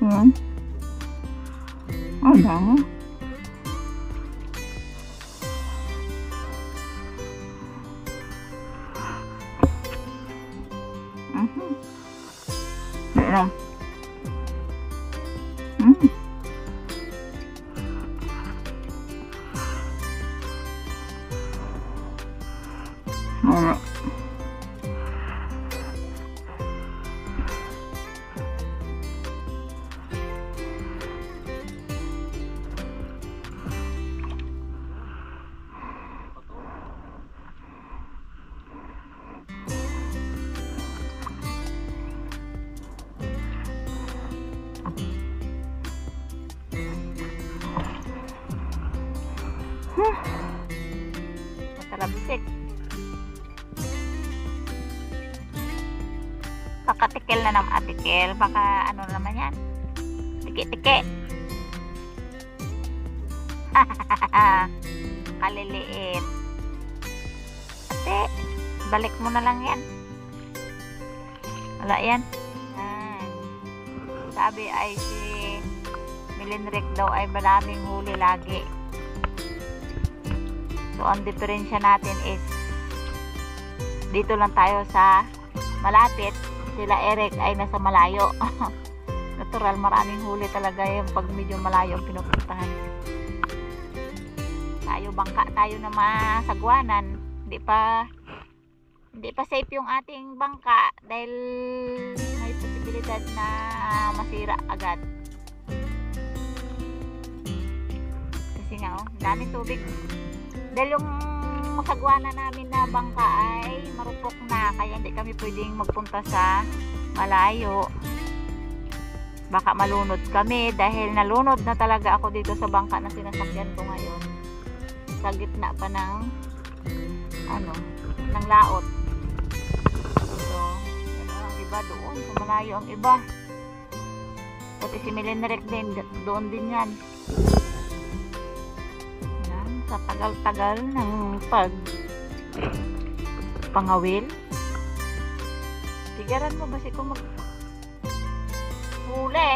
Yan. Ang dami. Yan. Wala. Matalabsik. Kakatikel na ng atikel. Baka ano naman yan. Tiki-tiki. Kaliliit. Ate, balik mo na lang yan. Wala yan. Sabi ay si Milinric daw ay maraming huli lagi. So, ang diferensya natin is dito lang tayo sa malapit. Sila Eric ay nasa malayo. Natural, maraming huli talaga yung pag medyo malayo ang pinupuntahan. Tayo, bangka tayo na masagwanan. Hindi pa safe yung ating bangka dahil may posibilidad na masira agad. Kasi nga, daming tubig. Dahil yung sagwana namin na bangka ay marupok na, kaya hindi kami pwedeng magpunta sa malayo. Baka malunod kami dahil nalunod na talaga ako dito sa bangka na sinasakyan ko ngayon. Sa gitna pa ng ng laot. So, ang iba doon, sa malayo ang iba. Pati si Milinric din, doon din yan. Sa tagal-tagal ng pangawil. Tigaran mo ba si kung huli?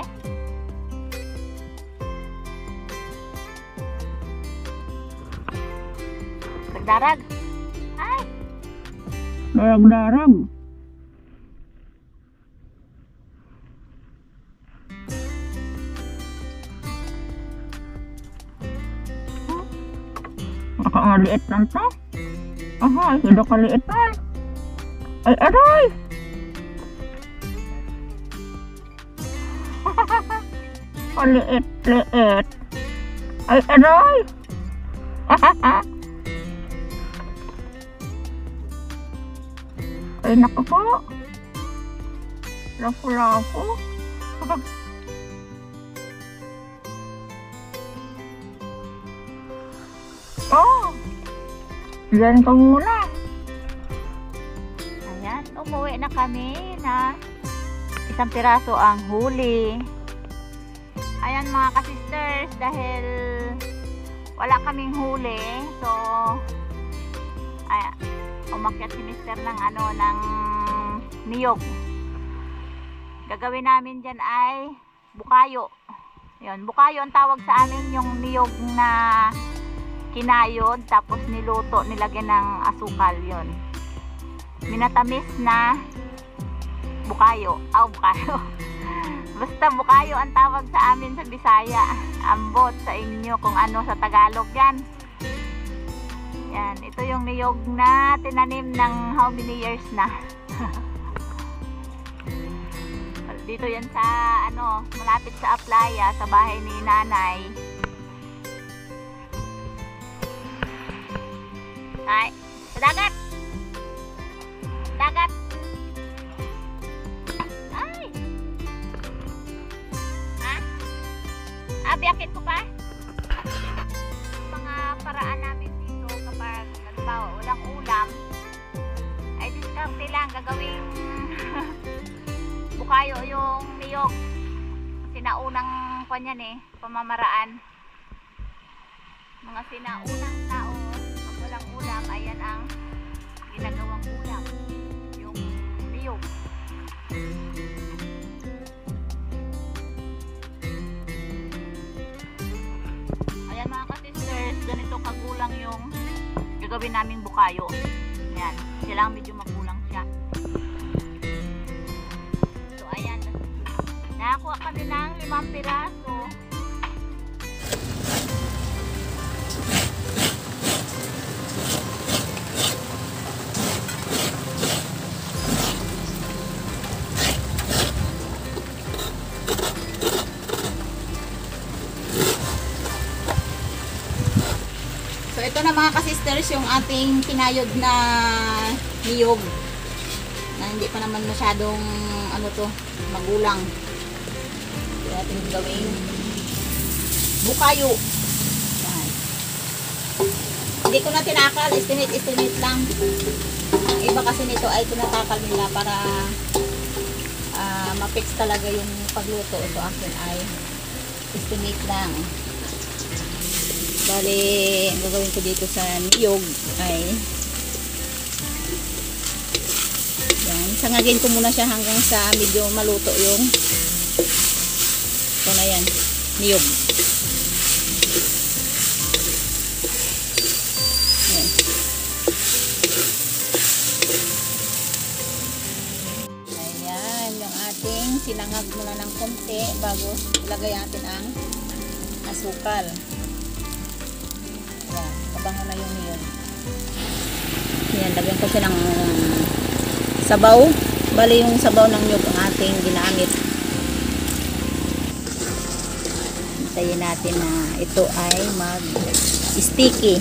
Nagdarag. Ay! Darag-darag. Nakangaliit lang to. Aha, hindi kaliit man. Ay, aray! Kaliit-liit. Ay, aray! Ay, naku po. Lapo-lapo. Oh, diyan ka muna. Ayan, umuwi na kami na isang piraso ang huli. Ayan mga ka-sisters, dahil wala kaming huli, so umakyat si mister ng ng niyog. Gagawin namin dyan ay bukayo. Yun, bukayo ang tawag sa amin, yung niyog na kinayod tapos niluto, nilagyan ng asukal. Yun, minatamis na bukayo. Bukayo. Basta bukayo ang tawag sa amin sa Bisaya. Ambot sa inyo kung ano sa Tagalog yan. Yan, ito yung niyog na tinanim ng how many years na. Dito yan sa malapit sa Aplaya, sa bahay ni nanay. Ay, sa dagat. Dagat. Ay. Ha? Biakit ko pa? Mga paraan namin dito kapag halimbawa walang ulam, ay diskarte lang gagawing bukayo yung niyog. Sinaunang kanyan pamamaraan. Mga sinaunang tao pag walang ulam, ayan ang ginagawang ulam, yung niyog. gagawin naming bukayo. Yan. Siya lang medyo magulang siya. So, ayan. Nakakuha kami ng 5 piraso. So ito na mga kasisters yung ating kinayod na niyog na hindi pa naman masyadong ano to, magulang. Ito natin gawing bukayo. Yan. Hindi ko na tinakal, estimate lang. Ang iba kasi nito ay tinatakal nila para ma-fix talaga yung pagluto. Ito akin ay estimate lang. Bale, ang gagawin ko dito sa niyog ay yan, sangagin ko muna siya hanggang sa medyo maluto yung ito na yan, niyog. Yan. Ayan, yung ating sinangag muna ng konti bago ilagay natin ang asukal. Yan, mabango na yung niyog. Yan, lagyan ko siya ng sabaw. Bali yung sabaw ng niyog ang ating ginamit. Hintayin natin na ito ay mag-sticky.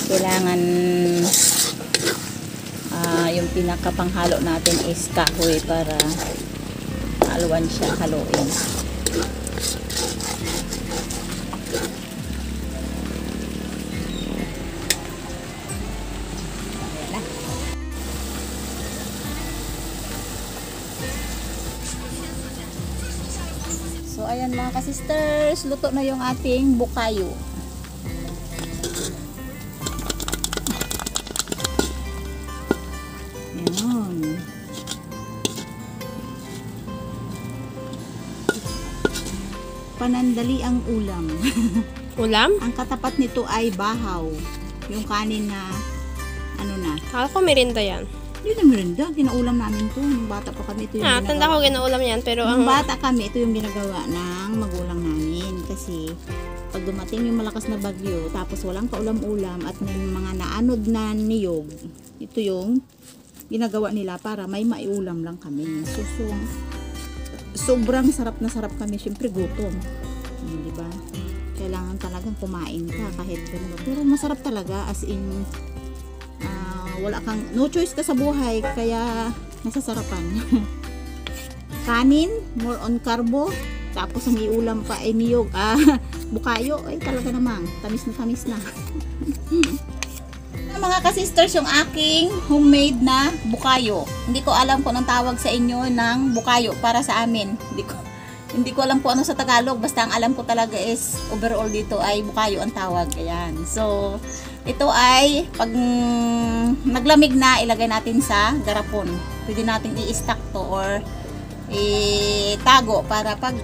Kailangan yung pinakapanghalo natin is kahoy para haluan siya, haluin. So ayan mga kasisters, luto na yung ating bukayo. Ayan. Panandali ang ulam. Ulam? Ang katapat nito ay bahaw. Yung kanin na ano na. Akala ko merinda yan. Yun ang merinda, ginaulam namin to. Nung bata pa kami, ito yung ginagawa. Tanda ko ginaulam yan, pero Nung bata kami, ito yung ginagawa ng magulang namin. Kasi pag dumating yung malakas na bagyo, tapos walang kaulam-ulam at may mga naanod na niyog, ito yung ginagawa nila para may maiulam lang kami. So sobrang sarap na sarap kami. Siyempre gutom. Di ba? Kailangan talagang kumain ka kahit ganun. Pero masarap talaga, as in wala kang, no choice ka sa buhay, kaya nasasarapan. Kanin, more on carbo, tapos ang iulam pa ay niyog, bukayo, ay talaga namang tamis na mga kasisters, yung aking homemade na bukayo. Hindi ko alam kung anong tawag sa inyo ng bukayo para sa amin. Hindi ko alam kung ano sa Tagalog, basta ang alam ko talaga is overall dito ay bukayo ang tawag. Ayan. So ito ay pag naglamig na, ilagay natin sa garapon. Pwede natin i-stack to or itago para pag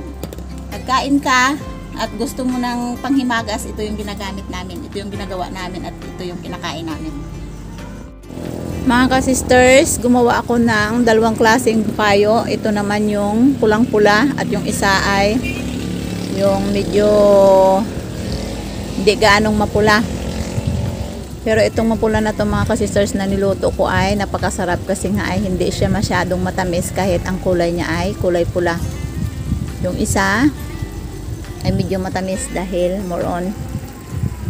nagkain ka at gusto mo ng panghimagas, ito yung ginagamit namin, ito yung ginagawa namin at ito yung kinakain namin. Mga ka-sisters, gumawa ako ng dalawang klaseng bukayo. Ito naman yung pulang-pula at yung isa ay yung medyo hindi gaanong mapula. Pero itong mapula na to mga ka-sisters na niluto ko ay napakasarap kasi nga ay hindi siya masyadong matamis kahit ang kulay niya ay kulay pula. Yung isa ay medyo matamis dahil more on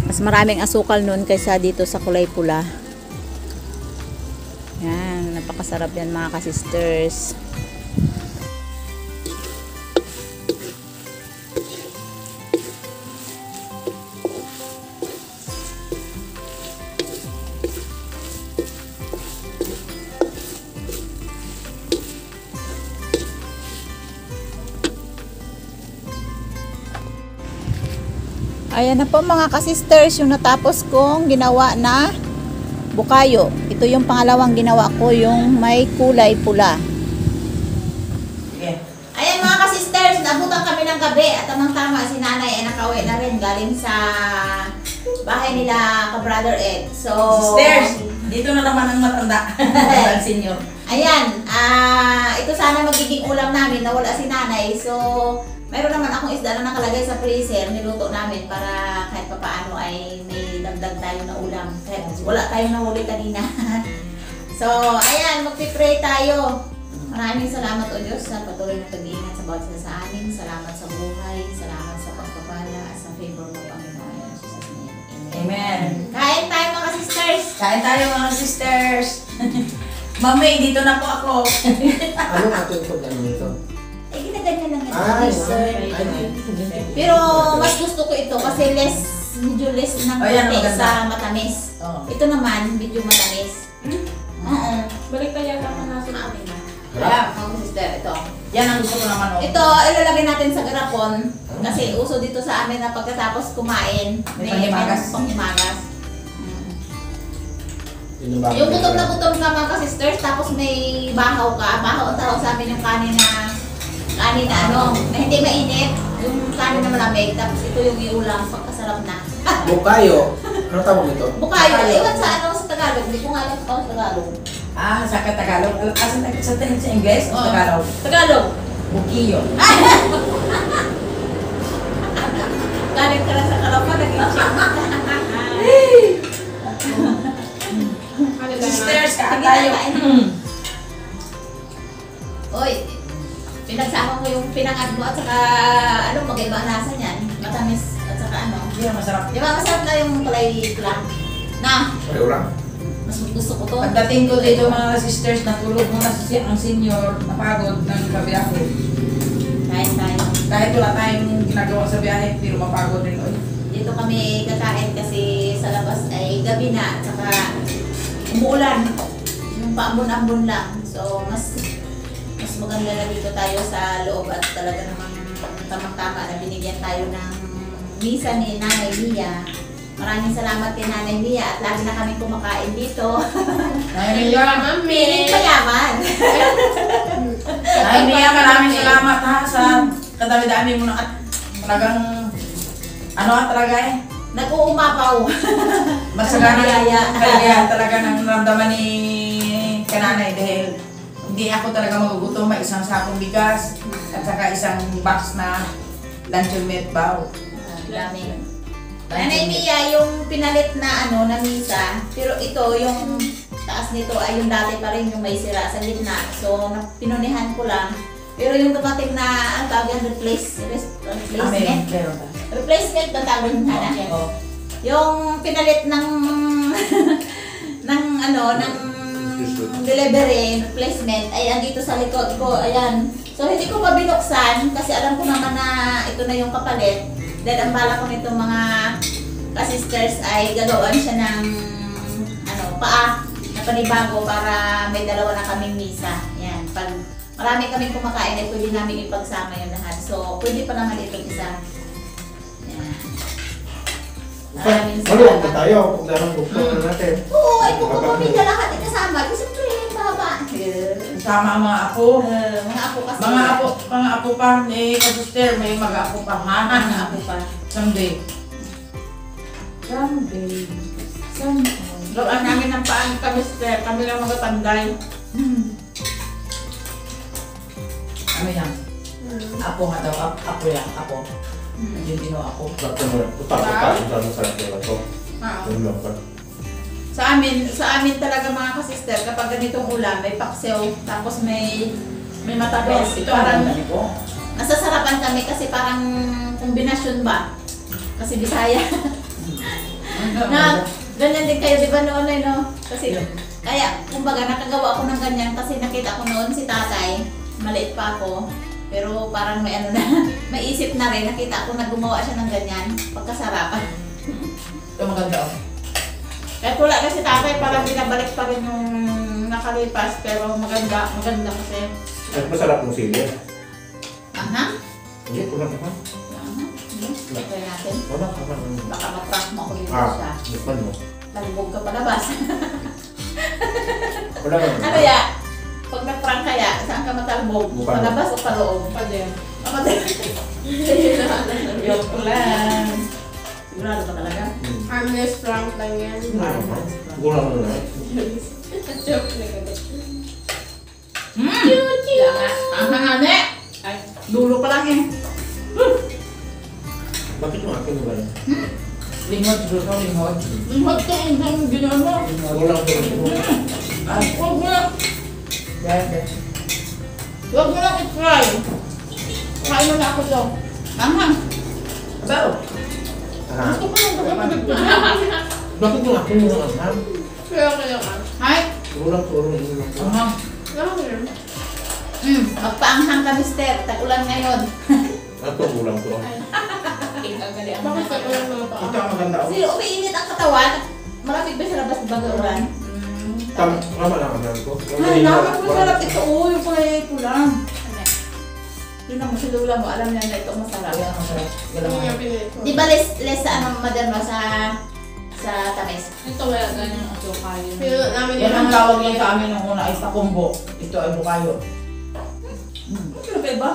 mas maraming asukal nun kaysa dito sa kulay pula. Yan, napakasarap yan mga ka-sisters. Ayan na po mga ka-sisters, yung natapos kong ginawa na bukayo. Ito yung pangalawang ginawa ko, yung may kulay pula. Yeah. Ayan mga ka-sisters, nabutan kami ng gabi at tamang-tama si nanay ay nakauwi na rin galing sa bahay nila ka-brother Ed. So, Sisters, dito na naman ang matanda. Ang senior. ayan, ito sana magiging ulam namin, nawala si nanay. So, mayroon naman akong isda na nakalagay sa freezer, niluto namin para kahit papaano ay may dagdag tayo na ulam. Kahit wala tayong nahuli kanina. So, ayan, magpipray tayo. Maraming salamat o Diyos sa patuloy na pag-iingat sa bawat isa sa amin. Salamat sa buhay, salamat sa pagpapala, sa favor mo, Panginoon. In Jesus' name. Amen. Kain tayo mga sisters! Kain tayo mga sisters. Mami, dito na po ako. Ano nga ito nito? Eh, ginaganyan lang yan. Ay, Sir. ay. Pero mas gusto ko ito kasi medyo less ng Oh, yan, konti maganda. sa matamis. Oh. Ito naman, medyo matamis. Oo. Balik tayo sa natin namin. Kaya, mga sister, ito. Yan ang gusto ko naman. Oh. Ito, ilalagay natin sa garapon. Kasi uso dito sa amin na pagkatapos kumain, May panghimagas. panghimagas. Yung Yung gutom na gutom ka mga sisters, tapos may bahaw ka. Bahaw ang tawag sa amin yung kanin na ano, na hindi mainit. Yung kanin na malamig, tapos ito yung iulam, pagkasarap na. Bukayo. Ano tawag ito? Bukayo, iwan sa ano sa Tagalog, hindi ko nga alam kung sa Tagalog. Ah, sa Tagalog. Kasi sa English o Oo. Tagalog? Tagalog! Bukiyo. Galing ka na sa Kalapan, naging check. Sisters, kain Sige, tayo. kain. Oy, pinagsama mo yung pinangad mo at saka ano, mag-iba ang lasa niyan. Matamis at saka ano. Hindi na masarap. Di ba masarap na yung kulay lang? Na, Pareho lang. mas gusto ko to. Pagdating ko dito mga sisters, natulog muna ang senior, napagod ng kabiyahe. Kain tayo. Kahit wala tayong ginagawa sa biyahe, pero mapagod rin ulit. Dito kami kakain kasi sa labas ay gabi na at saka umuulan. Yung paambon-ambon lang. So, mas maganda na dito tayo sa loob at talaga namang tamang-tama na binigyan tayo ng misa ni Nanay Mia. Maraming salamat kay Nanay Mia at lagi na kami kumakain dito. Ay, Mia, Piling payaman. Ay, Mia, maraming salamat ha sa kadami-dami mo na at talagang ano talaga eh. Nag-uumapaw. Masagana Biyaya. kaya talaga nang naramdaman ni kananay dahil hindi ako talaga magugutom. May isang sakong bigas at saka isang box na luncheon meat bao. Dami. Nanay Mia, yung pinalit na ano na misa, pero ito yung taas nito ay yung dati pa rin yung may sira sa gitna. So pinunihan ko lang. Pero yung dumating na ang tawag yan, replacement. Meron ba? Replacement na tawag yung hana. Oo. Yung pinalit ng ng ano ng delivery replacement ay andito sa likod ko. Ayan. So hindi ko pa binuksan kasi alam ko naman na ito na yung kapalit. Dahil ang bala ko nitong mga ka-sisters ay gagawan siya ng ano, paa na panibago para may dalawa na kaming misa. Yan. Pag marami kaming kumakain ay pwede namin ipagsama yung lahat. So, pwede pa naman itong isa. Yan. Maraming Maluwag na tayo. Kung darang bukto na natin. Oo, ay kung pamilya lahat ay kasama. Kasi siyempre, mahaba. Sama ang mga apo. Mga apo kasi. Mga apo pa ni kasuster, may mag-apo pa ha. Mga apo pa. Someday. Doon namin ng paan kami, sister. Kami lang mga tanday. Ano yan? Apo nga daw, apo yan, apo. Argentino apo. Bakit mo? Utak-utak. Ang sarap nila ito. Yung lang ba? Sa amin talaga mga kasister, kapag ganitong ulam, may paksiw, tapos may matamis. Ito ang Parang ganda ko. nasasarapan kami kasi parang kombinasyon ba? Kasi Bisaya. Na ganyan din kayo, di ba noon ay no? Kasi kaya, kumbaga nakagawa ako ng ganyan kasi nakita ko noon si tatay, maliit pa ako. Pero parang may ano na, may isip na rin, nakita ko na gumawa siya ng ganyan, pagkasarapan. Ito maganda oh. Kaya wala kasi tatay, parang binabalik pa rin yung nakalipas, pero maganda kasi. At masarap ng sili. Aha. Hindi, wala naman. Aha. Try natin. Wala naman. Baka ma-prank mo ako yung Ah, siya. nukman mo. Nagbog ka palabas. Wala naman. Ano ya? Pag na-prank kaya, saan ka matalbog? Bukan. Palabas o paloob? Pa din. Joke lang. Sigurado ka talaga? Harmless prank lang yan. Gulang na lang. Joke na ganun. Ang hangane! Ay, Dulo pa lang eh. Bakit yung akin ba? Lingod, siguro ko, lingod. Lingkod ka yung ginawa mo. Gulang to. Ay, Huwag mo lang. dahil. Huwag mo lang i-try. Kain mo na ako to. Manghang. Abaw. Ha? Gusto ko lang ito. Bakit yung akin yung anghang? pero kaya ka. Hay. Gulang to. Gulang to. Aha. Ano yun? Magpaanghang ka, mister. Tag-ulan ngayon. Ato gulang to. Bakit ka lang mga paa? Ito ang maganda. Kasi umiinit ang katawan. Malamig ba sa labas ng baga-ulan? Tama lang ang ko. Ay, napakasarap ito. Oo, yung kulay pulang. Tingnan mo si Lula mo. Alam niya na ito masarap. Kaya ang sarap. Ano Galang nga nga. pinili ko? Di ba less sa ano, maderno sa tamis? Ito wala ganyan ang chokayo. Pero namin Yan ang tawag niya sa amin nung una ay pakumbo. Ito ay bukayo. Ano ba ba?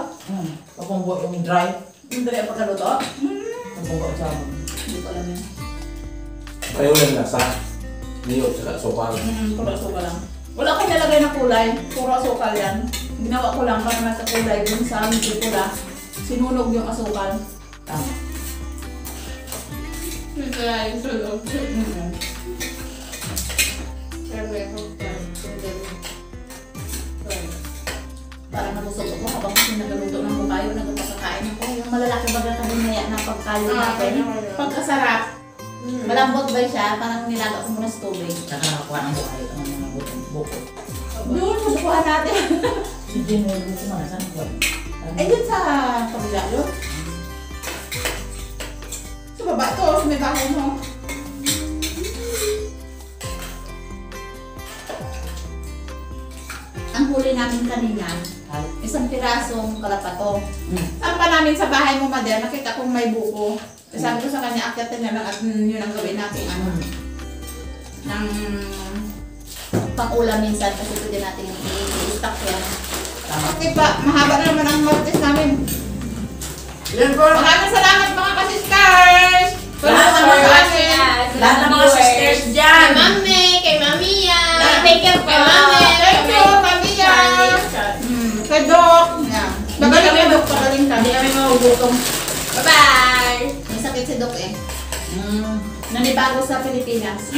Pakumbo yung dry. Yung dali ang pagkaluto? Pakumbo sa amin. Hindi ko alam yun. Ayaw lang lasa. Niyot saka sopal. Puro asukal lang. Wala akong nilagay na kulay. Puro asukal yan. Ginawa ko lang para nasa kulay dun sa medyo pula. Sinunog yung asukal. Tama. Ito lang yung sulog. Mm-hmm. Pero may hope ka. Parang nabusog ako habang kasi nagaluto ng bukayo, nagpapakain ako. Yung malalaki baga kabinaya na pagkayo natin. Pagkasarap. Malambot ba siya? Parang nilaga ko muna sa tubig. Nakakakuha ng bukayo. Ang mga buko. Doon, masukuhan natin. Si Jim may buko man. Saan ko? Ay, dun sa kabila yun. Sa baba to, sa may bahay mo. Ang huli namin kanina, isang pirasong kalapato. Saan pa namin sa bahay mo, Mader, nakita kong may buko. Sabi ko sa kanya, akyatin na lang at yun ang gawin natin, ano, ng pang-ulam minsan kasi pwede natin i-stock yan. Okay pa, mahaba na naman ang martes namin. Yan po. Maraming salamat mga kasisters! Lahat ng mga sisters dyan. Kay Mami! Kay Mamiya! Thank you Kay Mami! Thank you, Pamilya! Kay Doc! Magaling kay Doc, pagaling ka. Hindi kami mahugutom. Bye-bye! May sakit si Doc eh. Nanibago sa Pilipinas.